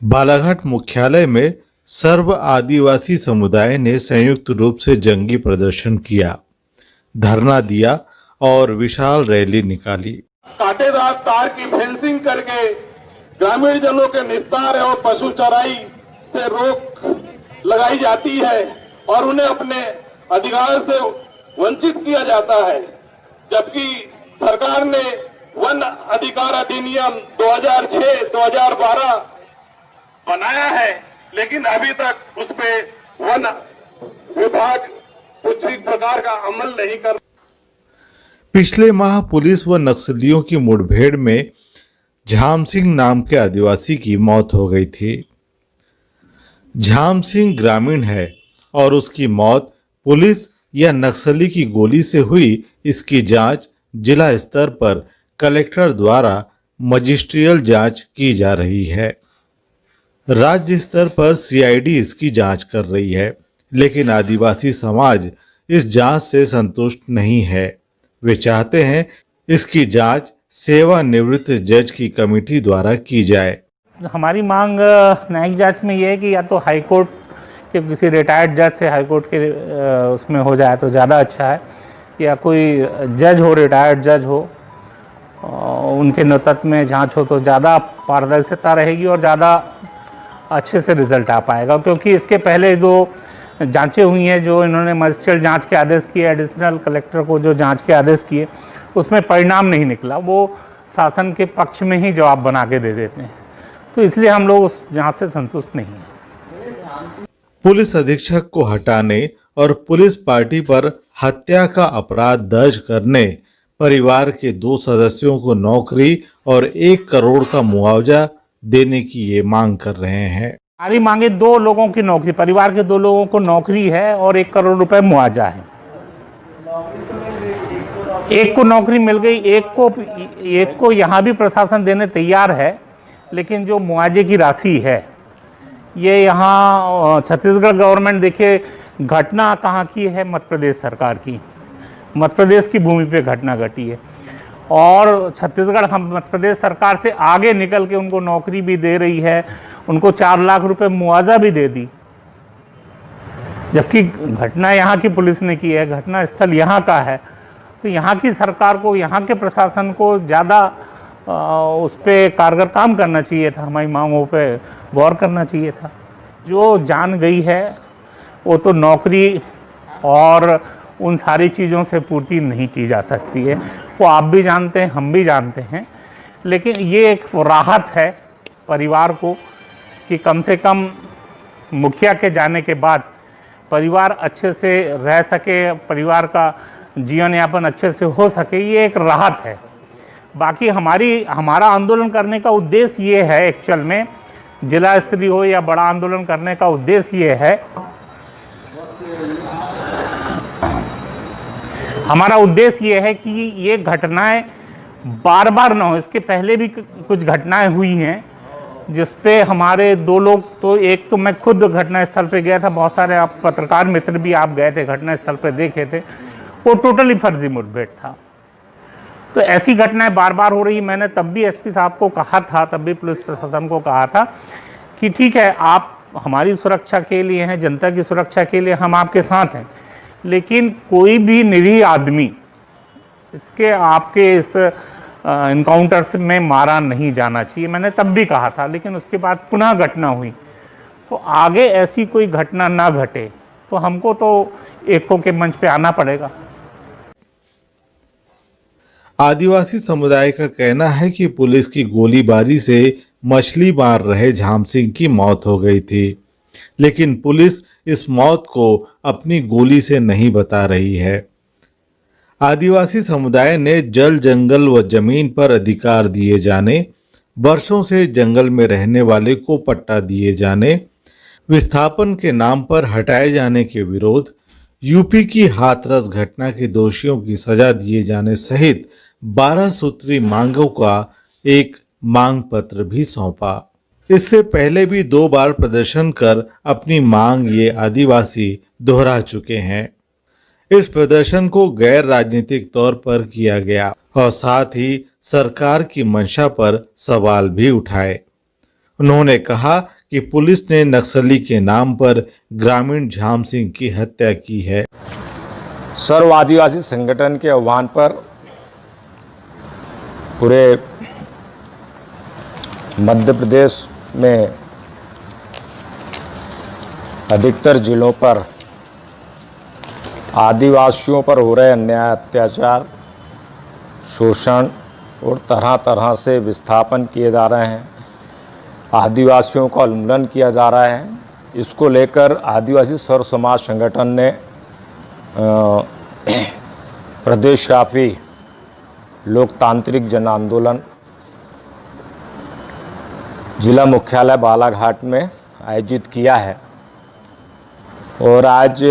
बालाघाट मुख्यालय में सर्व आदिवासी समुदाय ने संयुक्त रूप से जंगी प्रदर्शन किया, धरना दिया और विशाल रैली निकाली। कांटेदार तार की फेंसिंग करके ग्रामीण जनों के निस्तार और पशु चराई से रोक लगाई जाती है और उन्हें अपने अधिकार से वंचित किया जाता है, जबकि सरकार ने वन अधिकार अधिनियम 2006-2012 बनाया है, लेकिन अभी तक उस पे वन विभाग किसी प्रकार का अमल नहीं कर। पिछले माह पुलिस व नक्सलियों की मुठभेड़ में झाम सिंह नाम के आदिवासी की मौत हो गई थी। झाम सिंह ग्रामीण है और उसकी मौत पुलिस या नक्सली की गोली से हुई, इसकी जांच जिला स्तर पर कलेक्टर द्वारा मजिस्ट्रियल जांच की जा रही है। राज्य स्तर पर सीआईडी इसकी जांच कर रही है, लेकिन आदिवासी समाज इस जांच से संतुष्ट नहीं है। वे चाहते हैं इसकी जांच सेवानिवृत्त जज की कमेटी द्वारा की जाए। हमारी मांग न्यायिक जांच में ये है कि या तो हाई कोर्ट के किसी रिटायर्ड जज से हाई कोर्ट के उसमें हो जाए तो ज़्यादा अच्छा है, या कोई जज हो, रिटायर्ड जज हो, उनके नेतृत्व में जांच हो तो ज़्यादा पारदर्शिता रहेगी और ज़्यादा अच्छे से रिजल्ट आ पाएगा। क्योंकि इसके पहले जो जांचें हुई हैं, जो इन्होंने मजिस्ट्रियल जांच के आदेश किए, एडिशनल कलेक्टर को जो जांच के आदेश किए, उसमें परिणाम नहीं निकला। वो शासन के पक्ष में ही जवाब बना के दे देते हैं, तो इसलिए हम लोग उस जांच से संतुष्ट नहीं हैं। पुलिस अधीक्षक को हटाने और पुलिस पार्टी पर हत्या का अपराध दर्ज करने, परिवार के 2 सदस्यों को नौकरी और 1 करोड़ का मुआवजा देने की ये मांग कर रहे हैं। हमारी मांगे 2 लोगों की नौकरी, परिवार के 2 लोगों को नौकरी है और 1 करोड़ रुपए मुआवजा है। एक को नौकरी मिल गई, एक को यहाँ भी प्रशासन देने तैयार है, लेकिन जो मुआवजे की राशि है ये यहाँ छत्तीसगढ़ गवर्नमेंट, देखिए घटना कहाँ की है, मध्य प्रदेश सरकार की, मध्य प्रदेश की भूमि पे घटना घटी है और छत्तीसगढ़ हम मध्य प्रदेश सरकार से आगे निकल के उनको नौकरी भी दे रही है, उनको 4 लाख रुपए मुआवजा भी दे दी, जबकि घटना यहाँ की पुलिस ने की है, घटना स्थल यहाँ का है। तो यहाँ की सरकार को, यहाँ के प्रशासन को ज़्यादा उस पर कारगर काम करना चाहिए था, हमारी मांगों पे गौर करना चाहिए था। जो जान गई है वो तो नौकरी और उन सारी चीज़ों से पूर्ति नहीं की जा सकती है, वो आप भी जानते हैं, हम भी जानते हैं, लेकिन ये एक राहत है परिवार को कि कम से कम मुखिया के जाने के बाद परिवार अच्छे से रह सके, परिवार का जीवन यापन अच्छे से हो सके, ये एक राहत है। बाकी हमारा आंदोलन करने का उद्देश्य ये है, एक्चुअल में जिला स्तरीय हो या बड़ा आंदोलन करने का उद्देश्य ये है, हमारा उद्देश्य ये है कि ये घटनाएं बार बार ना हो। इसके पहले भी कुछ घटनाएं हुई हैं जिस पे हमारे 2 लोग, तो एक तो मैं खुद घटना स्थल पे गया था, बहुत सारे आप पत्रकार मित्र भी आप गए थे, घटना स्थल पे देखे थे, वो टोटली फर्जी मुठभेड़ था। तो ऐसी घटनाएं बार बार हो रही। मैंने तब भी एसपी साहब को कहा था, तब भी पुलिस प्रशासन को कहा था कि ठीक है, आप हमारी सुरक्षा के लिए हैं, जनता की सुरक्षा के लिए हम आपके साथ हैं, लेकिन कोई भी निरीह आदमी आपके इस इनकाउंटर में मारा नहीं जाना चाहिए। मैंने तब भी कहा था, लेकिन उसके बाद पुनः घटना हुई, तो आगे ऐसी कोई घटना ना घटे तो हमको तो एको के मंच पे आना पड़ेगा। आदिवासी समुदाय का कहना है कि पुलिस की गोलीबारी से मछली मार रहे झाम सिंह की मौत हो गई थी, लेकिन पुलिस इस मौत को अपनी गोली से नहीं बता रही है। आदिवासी समुदाय ने जल, जंगल व जमीन पर अधिकार दिए जाने, वर्षों से जंगल में रहने वाले को पट्टा दिए जाने, विस्थापन के नाम पर हटाए जाने के विरोध, यूपी की हाथरस घटना के दोषियों की सजा दिए जाने सहित 12 सूत्री मांगों का एक मांग पत्र भी सौंपा। इससे पहले भी 2 बार प्रदर्शन कर अपनी मांग ये आदिवासी दोहरा चुके हैं। इस प्रदर्शन को गैर राजनीतिक तौर पर किया गया और साथ ही सरकार की मंशा पर सवाल भी उठाए। उन्होंने कहा कि पुलिस ने नक्सली के नाम पर ग्रामीण झाम सिंह की हत्या की है। सर्व आदिवासी संगठन के आह्वान पर पूरे मध्य प्रदेश में अधिकतर जिलों पर आदिवासियों पर हो रहे अन्याय, अत्याचार, शोषण और तरह तरह से विस्थापन किए जा रहे हैं, आदिवासियों का उल्लंघन किया जा रहा है। इसको लेकर आदिवासी सर्व समाज संगठन ने प्रदेशव्यापी लोकतांत्रिक जन आंदोलन जिला मुख्यालय बालाघाट में आयोजित किया है। और आज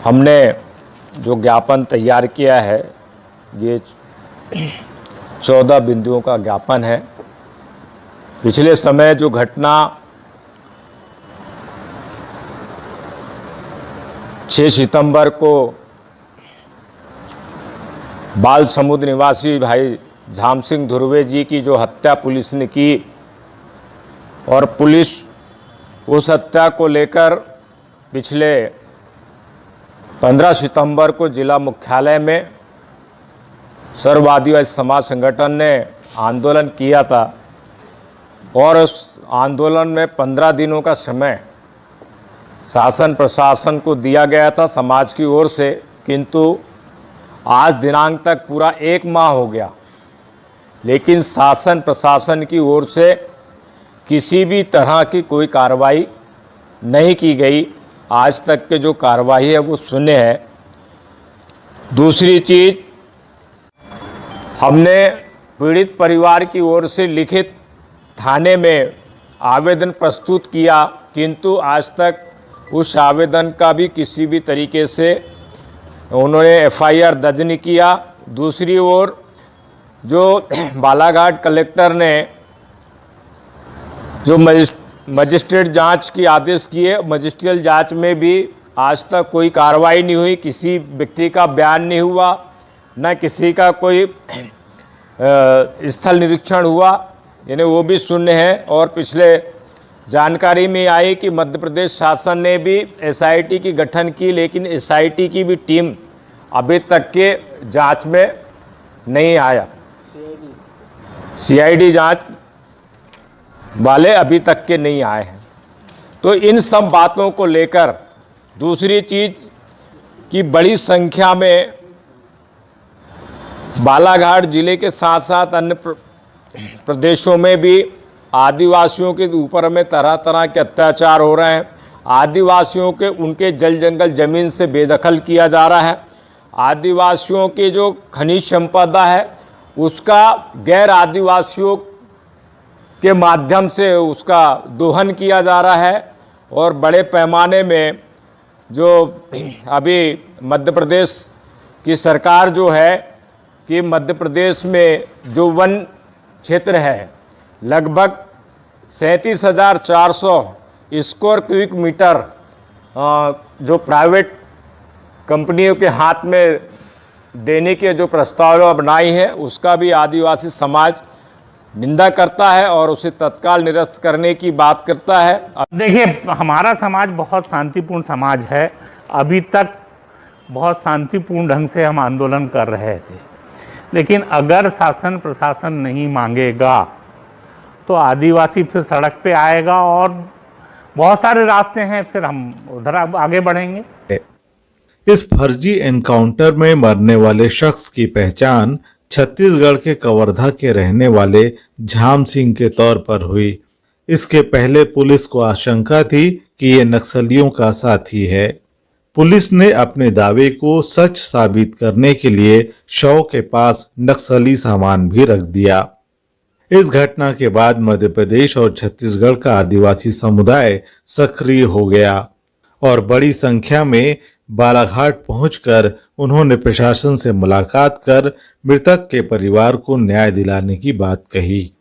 हमने जो ज्ञापन तैयार किया है, ये 14 बिंदुओं का ज्ञापन है। पिछले समय जो घटना 6 सितंबर को बाल समुद्र निवासी भाई झाम सिंह धुर्वे जी की जो हत्या पुलिस ने की, और पुलिस उस हत्या को लेकर पिछले 15 सितंबर को जिला मुख्यालय में सर्व आदिवासी समाज संगठन ने आंदोलन किया था। और उस आंदोलन में 15 दिनों का समय शासन प्रशासन को दिया गया था समाज की ओर से, किंतु आज दिनांक तक पूरा 1 माह हो गया, लेकिन शासन प्रशासन की ओर से किसी भी तरह की कोई कार्रवाई नहीं की गई। आज तक के जो कार्रवाई है वो शून्य है। दूसरी चीज़, हमने पीड़ित परिवार की ओर से लिखित थाने में आवेदन प्रस्तुत किया, किंतु आज तक उस आवेदन का भी किसी भी तरीके से उन्होंने FIR दर्ज नहीं किया। दूसरी ओर जो बालाघाट कलेक्टर ने जो मजिस्ट्रेट जांच की आदेश किए, मजिस्ट्रियल जांच में भी आज तक कोई कार्रवाई नहीं हुई, किसी व्यक्ति का बयान नहीं हुआ, न किसी का कोई स्थल निरीक्षण हुआ, यानी वो भी शून्य है। और पिछले जानकारी में आई कि मध्य प्रदेश शासन ने भी SIT की गठन की, लेकिन SIT की भी टीम अभी तक के जांच में नहीं आया। CID जांच वाले अभी तक के नहीं आए हैं। तो इन सब बातों को लेकर, दूसरी चीज़ कि बड़ी संख्या में बालाघाट जिले के साथ साथ अन्य प्रदेशों में भी आदिवासियों के ऊपर में तरह तरह के अत्याचार हो रहे हैं। आदिवासियों के उनके जल जंगल ज़मीन से बेदखल किया जा रहा है। आदिवासियों की जो खनिज संपदा है उसका गैर आदिवासियों के माध्यम से उसका दोहन किया जा रहा है। और बड़े पैमाने में जो अभी मध्य प्रदेश की सरकार जो है कि मध्य प्रदेश में जो वन क्षेत्र है लगभग 37,400 स्क्वायर क्यूबिक मीटर जो प्राइवेट कंपनियों के हाथ में देने के जो प्रस्ताव बनाई है, उसका भी आदिवासी समाज निंदा करता है और उसे तत्काल निरस्त करने की बात करता है। देखिए, हमारा समाज बहुत शांतिपूर्ण समाज है। अभी तक बहुत शांतिपूर्ण ढंग से हम आंदोलन कर रहे थे, लेकिन अगर शासन प्रशासन नहीं मांगेगा तो आदिवासी फिर सड़क पे आएगा और बहुत सारे रास्ते हैं, फिर हम उधर आगे बढ़ेंगे। इस फर्जी एनकाउंटर में मरने वाले शख्स की पहचान छत्तीसगढ़ के कवर्धा के रहने वाले झाम सिंह के तौर पर हुई। इसके पहले पुलिस को आशंका थी कि ये नक्सलियों का साथी है। पुलिस ने अपने दावे को सच साबित करने के लिए शव के पास नक्सली सामान भी रख दिया। इस घटना के बाद मध्य प्रदेश और छत्तीसगढ़ का आदिवासी समुदाय सक्रिय हो गया और बड़ी संख्या में बालाघाट पहुंचकर उन्होंने प्रशासन से मुलाकात कर मृतक के परिवार को न्याय दिलाने की बात कही।